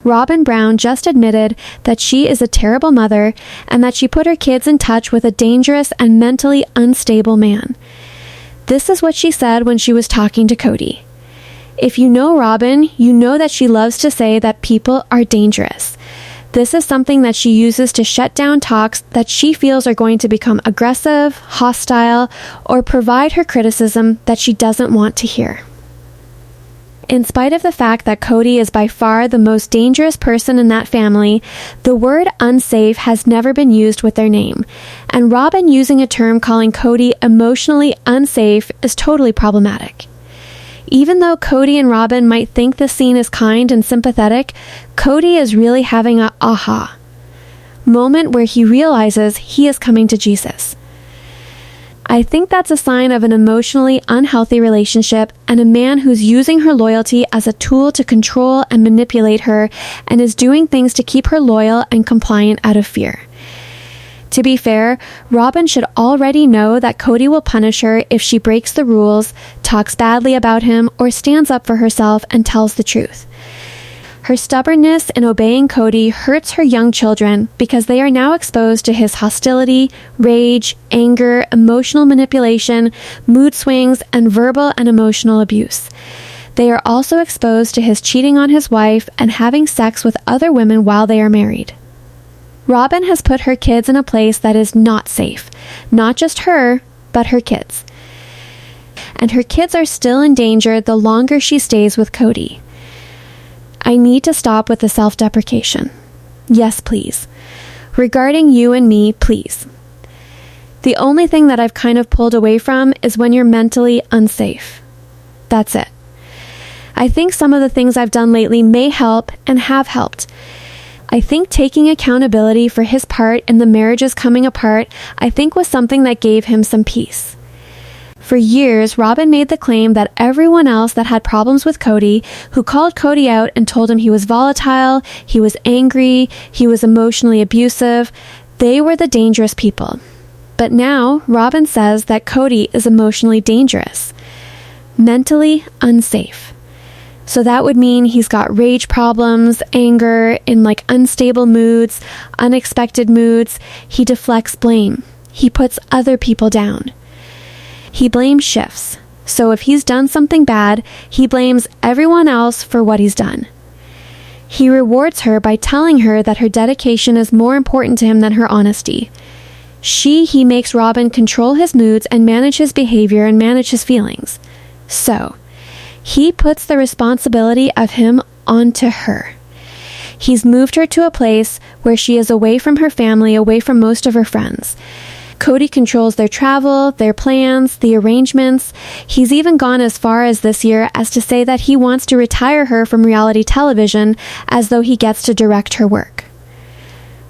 Robyn Brown just admitted that she is a terrible mother and that she put her kids in touch with a dangerous and mentally unstable man. This is what she said when she was talking to Kody. If you know Robyn, you know that she loves to say that people are dangerous. This is something that she uses to shut down talks that she feels are going to become aggressive, hostile, or provide her criticism that she doesn't want to hear. In spite of the fact that Kody is by far the most dangerous person in that family, the word unsafe has never been used with their name, and Robyn using a term calling Kody emotionally unsafe is totally problematic. Even though Kody and Robyn might think this scene is kind and sympathetic, Kody is really having a aha moment where he realizes he is coming to Jesus. I think that's a sign of an emotionally unhealthy relationship and a man who's using her loyalty as a tool to control and manipulate her and is doing things to keep her loyal and compliant out of fear. To be fair, Robyn should already know that Kody will punish her if she breaks the rules, talks badly about him, or stands up for herself and tells the truth. Her stubbornness in obeying Kody hurts her young children because they are now exposed to his hostility, rage, anger, emotional manipulation, mood swings, and verbal and emotional abuse. They are also exposed to his cheating on his wife and having sex with other women while they are married. Robyn has put her kids in a place that is not safe. Not just her, but her kids. And her kids are still in danger the longer she stays with Kody. I need to stop with the self-deprecation. Yes, please. Regarding you and me, please. The only thing that I've kind of pulled away from is when you're mentally unsafe. That's it. I think some of the things I've done lately may help and have helped. I think taking accountability for his part in the marriages coming apart, I think was something that gave him some peace. For years, Robyn made the claim that everyone else that had problems with Kody, who called Kody out and told him he was volatile, he was angry, he was emotionally abusive, they were the dangerous people. But now, Robyn says that Kody is emotionally dangerous, mentally unsafe. So that would mean he's got rage problems, anger, in unstable moods, unexpected moods. He deflects blame. He puts other people down. He blame shifts. So if he's done something bad, he blames everyone else for what he's done. He rewards her by telling her that her dedication is more important to him than her honesty. He makes Robyn control his moods and manage his behavior and manage his feelings. So, he puts the responsibility of him onto her. He's moved her to a place where she is away from her family, away from most of her friends. Kody controls their travel, their plans, the arrangements. He's even gone as far as this year as to say that he wants to retire her from reality television as though he gets to direct her work.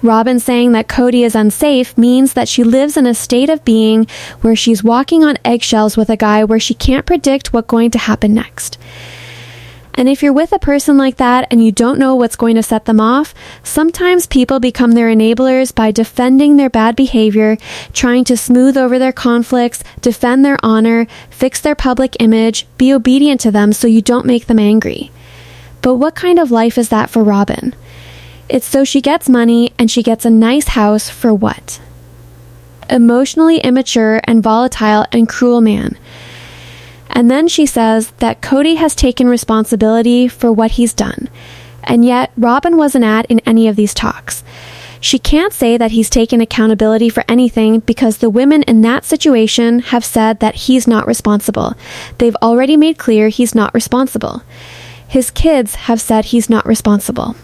Robyn saying that Kody is unsafe means that she lives in a state of being where she's walking on eggshells with a guy where she can't predict what's going to happen next. And if you're with a person like that and you don't know what's going to set them off, sometimes people become their enablers by defending their bad behavior, trying to smooth over their conflicts, defend their honor, fix their public image, be obedient to them so you don't make them angry. But what kind of life is that for Robyn? It's so she gets money and she gets a nice house for what? Emotionally immature and volatile and cruel man. And then she says that Kody has taken responsibility for what he's done. And yet, Robyn wasn't in any of these talks. She can't say that he's taken accountability for anything because the women in that situation have said that he's not responsible. They've already made clear he's not responsible. His kids have said he's not responsible.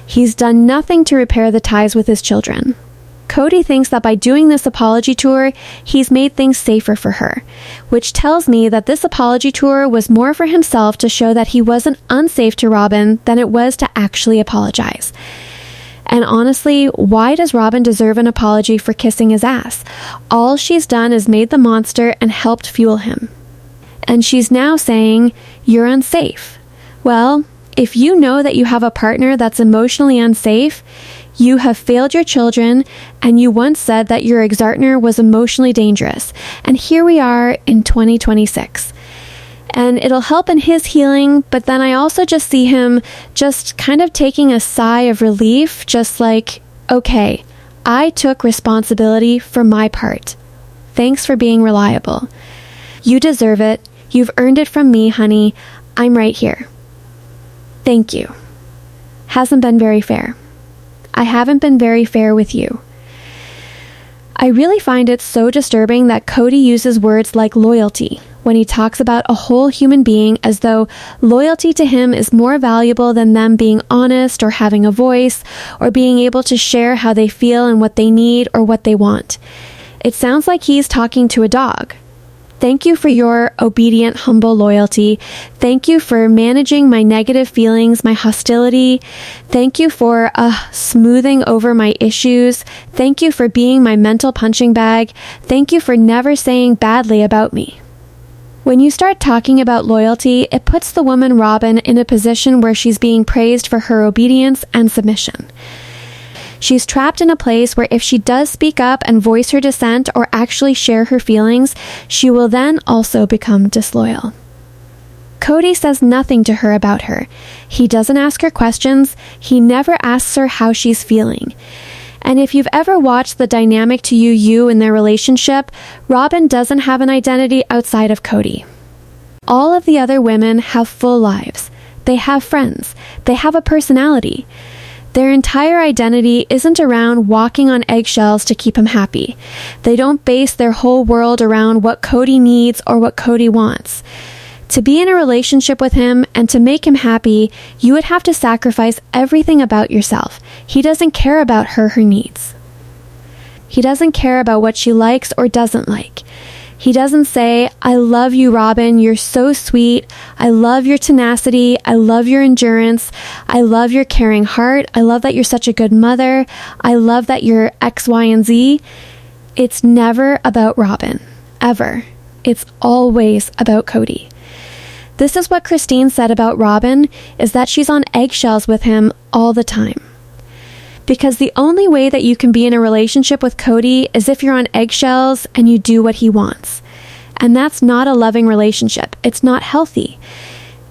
He's done nothing to repair the ties with his children. Kody thinks that by doing this apology tour, he's made things safer for her, which tells me that this apology tour was more for himself to show that he wasn't unsafe to Robyn than it was to actually apologize. And honestly, why does Robyn deserve an apology for kissing his ass? All she's done is made the monster and helped fuel him. And she's now saying, "You're unsafe." Well, if you know that you have a partner that's emotionally unsafe, you have failed your children, and you once said that your ex-partner was emotionally dangerous. And here we are in 2026. And it'll help in his healing, but then I also just see him just kind of taking a sigh of relief, just like, okay, I took responsibility for my part. Thanks for being reliable. You deserve it. You've earned it from me, honey. I'm right here. Thank you. Hasn't been very fair. I haven't been very fair with you. I really find it so disturbing that Kody uses words like loyalty when he talks about a whole human being, as though loyalty to him is more valuable than them being honest or having a voice or being able to share how they feel and what they need or what they want. It sounds like he's talking to a dog. Thank you for your obedient, humble loyalty. Thank you for managing my negative feelings, my hostility. Thank you for smoothing over my issues. Thank you for being my mental punching bag. Thank you for never saying badly about me. When you start talking about loyalty, it puts the woman Robyn in a position where she's being praised for her obedience and submission. She's trapped in a place where if she does speak up and voice her dissent or actually share her feelings, she will then also become disloyal. Kody says nothing to her about her. He doesn't ask her questions. He never asks her how she's feeling. And if you've ever watched the dynamic to you in their relationship, Robyn doesn't have an identity outside of Kody. All of the other women have full lives. They have friends. They have a personality. Their entire identity isn't around walking on eggshells to keep him happy. They don't base their whole world around what Kody needs or what Kody wants. To be in a relationship with him and to make him happy, you would have to sacrifice everything about yourself. He doesn't care about her needs. He doesn't care about what she likes or doesn't like. He doesn't say, I love you, Robyn, you're so sweet. I love your tenacity. I love your endurance. I love your caring heart. I love that you're such a good mother. I love that you're X, Y, and Z. It's never about Robyn, ever. It's always about Kody. This is what Christine said about Robyn, is that she's on eggshells with him all the time. Because the only way that you can be in a relationship with Kody is if you're on eggshells and you do what he wants. And that's not a loving relationship. It's not healthy.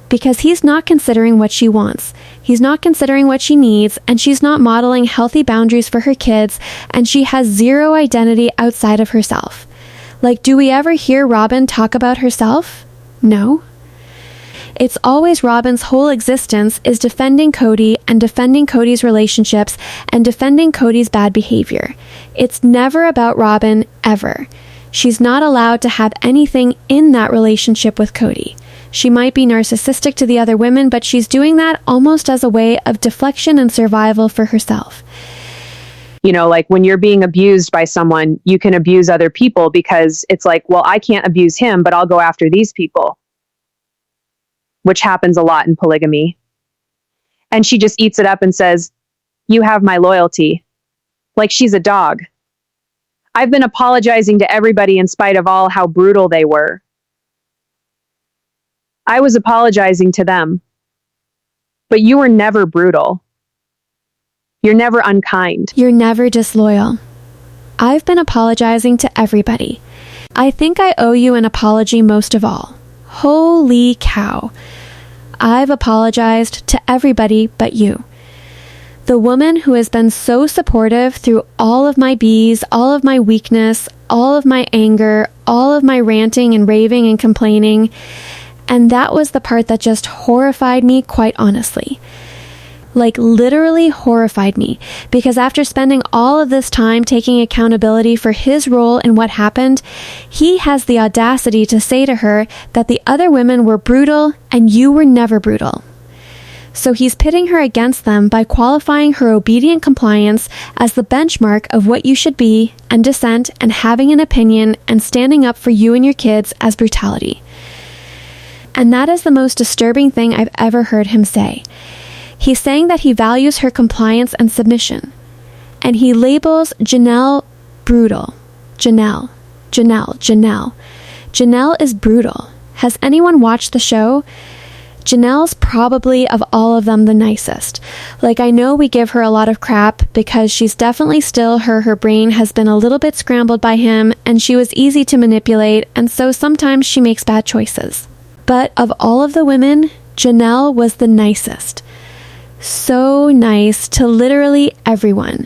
Because he's not considering what she wants. He's not considering what she needs, and she's not modeling healthy boundaries for her kids, and she has zero identity outside of herself. Like, do we ever hear Robyn talk about herself? No. It's always Robyn's whole existence is defending Kody and defending Kody's relationships and defending Kody's bad behavior. It's never about Robyn, ever. She's not allowed to have anything in that relationship with Kody. She might be narcissistic to the other women, but she's doing that almost as a way of deflection and survival for herself. You know, like when you're being abused by someone, you can abuse other people because it's like, well, I can't abuse him, but I'll go after these people. Which happens a lot in polygamy. And she just eats it up and says, you have my loyalty. Like she's a dog. I've been apologizing to everybody in spite of all how brutal they were. I was apologizing to them. But you were never brutal. You're never unkind. You're never disloyal. I've been apologizing to everybody. I think I owe you an apology most of all. Holy cow. I've apologized to everybody but you. The woman who has been so supportive through all of my B's, all of my weakness, all of my anger, all of my ranting and raving and complaining. And that was the part that just horrified me, quite honestly. Like literally horrified me, because after spending all of this time taking accountability for his role in what happened, he has the audacity to say to her that the other women were brutal and you were never brutal. So he's pitting her against them by qualifying her obedient compliance as the benchmark of what you should be, and dissent and having an opinion and standing up for you and your kids as brutality. And that is the most disturbing thing I've ever heard him say. He's saying that he values her compliance and submission. And he labels Janelle brutal. Janelle is brutal. Has anyone watched the show? Janelle's probably of all of them the nicest. Like, I know we give her a lot of crap because she's definitely still her brain has been a little bit scrambled by him and she was easy to manipulate, and so sometimes she makes bad choices. But of all of the women, Janelle was the nicest. So nice to literally everyone.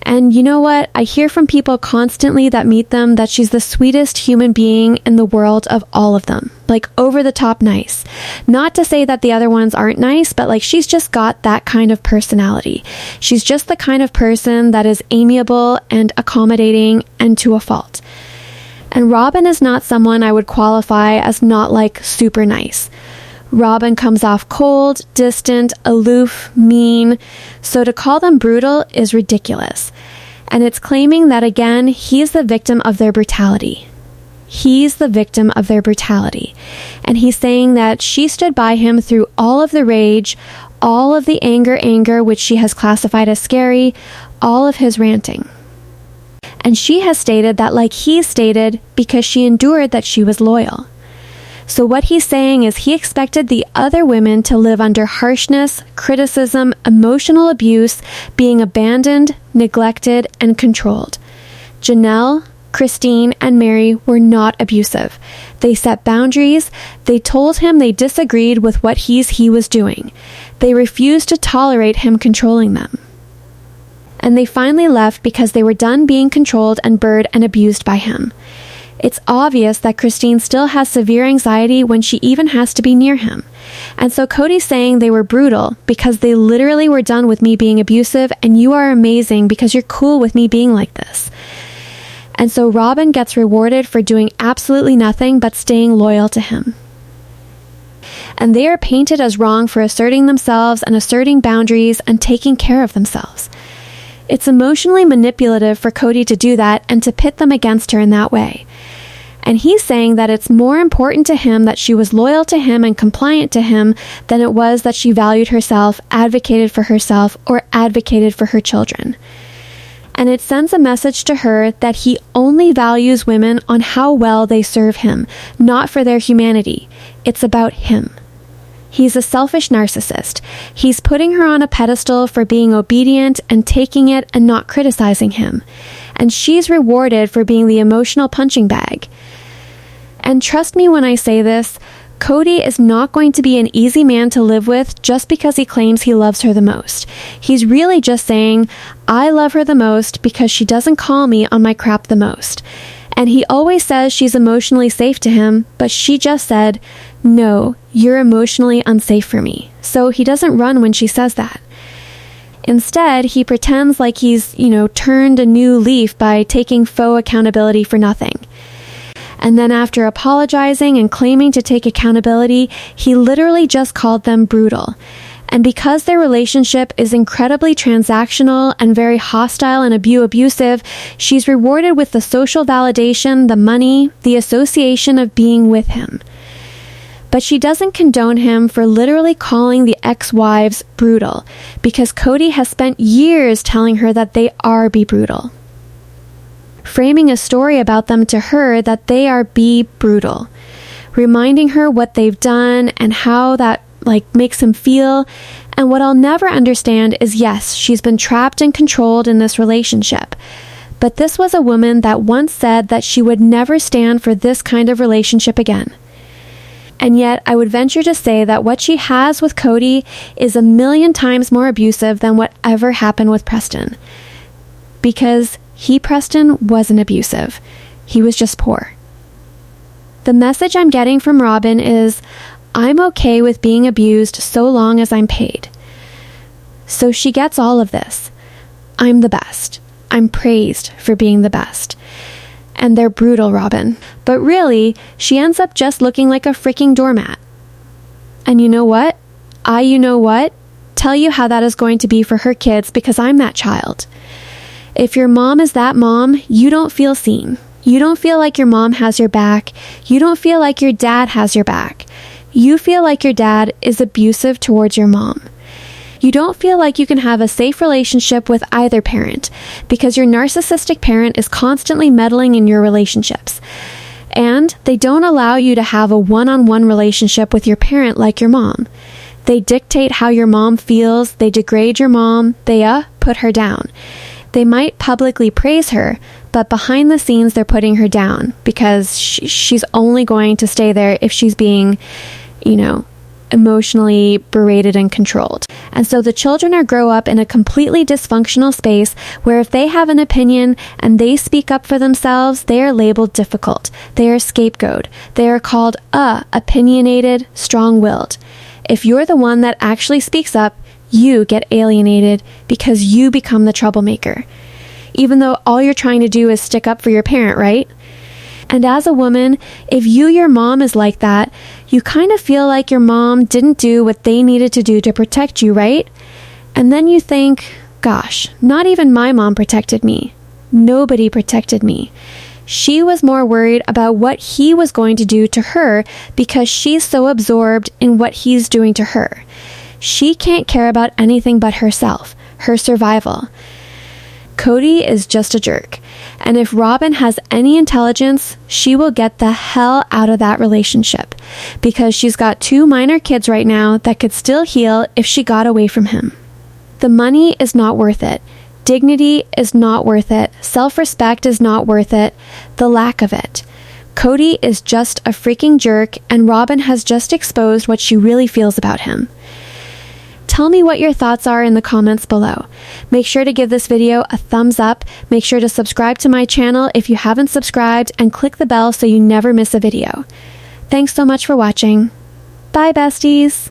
And you know what? I hear from people constantly that meet them that she's the sweetest human being in the world of all of them. Like over the top nice. Not to say that the other ones aren't nice, but like she's just got that kind of personality. She's just the kind of person that is amiable and accommodating and to a fault. And Robyn is not someone I would qualify as not like super nice. Robyn comes off cold, distant, aloof, mean, so to call them brutal is ridiculous. And it's claiming that again, he's the victim of their brutality. He's the victim of their brutality. And he's saying that she stood by him through all of the rage, all of the anger, which she has classified as scary, all of his ranting. And she has stated that like he stated, because she endured that she was loyal. So what he's saying is he expected the other women to live under harshness, criticism, emotional abuse, being abandoned, neglected, and controlled. Janelle, Christine, and Mary were not abusive. They set boundaries. They told him they disagreed with what he was doing. They refused to tolerate him controlling them. And they finally left because they were done being controlled and burdened and abused by him. It's obvious that Christine still has severe anxiety when she even has to be near him. And so Kody's saying they were brutal because they literally were done with me being abusive, and you are amazing because you're cool with me being like this. And so Robyn gets rewarded for doing absolutely nothing but staying loyal to him. And they are painted as wrong for asserting themselves and asserting boundaries and taking care of themselves. It's emotionally manipulative for Kody to do that and to pit them against her in that way. And he's saying that it's more important to him that she was loyal to him and compliant to him than it was that she valued herself, advocated for herself, or advocated for her children. And it sends a message to her that he only values women on how well they serve him, not for their humanity. It's about him. He's a selfish narcissist. He's putting her on a pedestal for being obedient and taking it and not criticizing him. And she's rewarded for being the emotional punching bag. And trust me when I say this, Kody is not going to be an easy man to live with just because he claims he loves her the most. He's really just saying, I love her the most because she doesn't call me on my crap the most. And he always says she's emotionally safe to him, but she just said, no, you're emotionally unsafe for me. So he doesn't run when she says that. Instead, he pretends like he's, turned a new leaf by taking faux accountability for nothing. And then after apologizing and claiming to take accountability, he literally just called them brutal. And because their relationship is incredibly transactional and very hostile and abusive, she's rewarded with the social validation, the money, the association of being with him. But she doesn't condone him for literally calling the ex-wives brutal, because Kody has spent years telling her that they are be brutal. Framing a story about them to her that they are be brutal. Reminding her what they've done and how that makes him feel. And what I'll never understand is, yes, she's been trapped and controlled in this relationship. But this was a woman that once said that she would never stand for this kind of relationship again. And yet, I would venture to say that what she has with Kody is 1,000,000 times more abusive than whatever happened with Preston. Because Preston wasn't abusive. He was just poor. The message I'm getting from Robyn is, I'm okay with being abused so long as I'm paid. So she gets all of this. I'm the best. I'm praised for being the best. And they're brutal, Robyn. But really, she ends up just looking like a freaking doormat. And you know what? Tell you how that is going to be for her kids, because I'm that child. If your mom is that mom, you don't feel seen. You don't feel like your mom has your back. You don't feel like your dad has your back. You feel like your dad is abusive towards your mom. You don't feel like you can have a safe relationship with either parent because your narcissistic parent is constantly meddling in your relationships. And they don't allow you to have a one-on-one relationship with your parent like your mom. They dictate how your mom feels. They degrade your mom. They put her down. They might publicly praise her, but behind the scenes they're putting her down because she's only going to stay there if she's being, emotionally berated and controlled. And so the children are grow up in a completely dysfunctional space where if they have an opinion and they speak up for themselves, they are labeled difficult. They are scapegoat. They are called opinionated, strong-willed. If you're the one that actually speaks up, you get alienated because you become the troublemaker. Even though all you're trying to do is stick up for your parent, right? And as a woman, if your mom is like that, you kind of feel like your mom didn't do what they needed to do to protect you, right? And then you think, gosh, not even my mom protected me. Nobody protected me. She was more worried about what he was going to do to her because she's so absorbed in what he's doing to her. She can't care about anything but herself, her survival. Kody is just a jerk. And if Robyn has any intelligence, she will get the hell out of that relationship because she's got 2 minor kids right now that could still heal if she got away from him. The money is not worth it. Dignity is not worth it. Self-respect is not worth it. The lack of it. Kody is just a freaking jerk, and Robyn has just exposed what she really feels about him. Tell me what your thoughts are in the comments below. Make sure to give this video a thumbs up. Make sure to subscribe to my channel if you haven't subscribed and click the bell so you never miss a video. Thanks so much for watching. Bye, besties.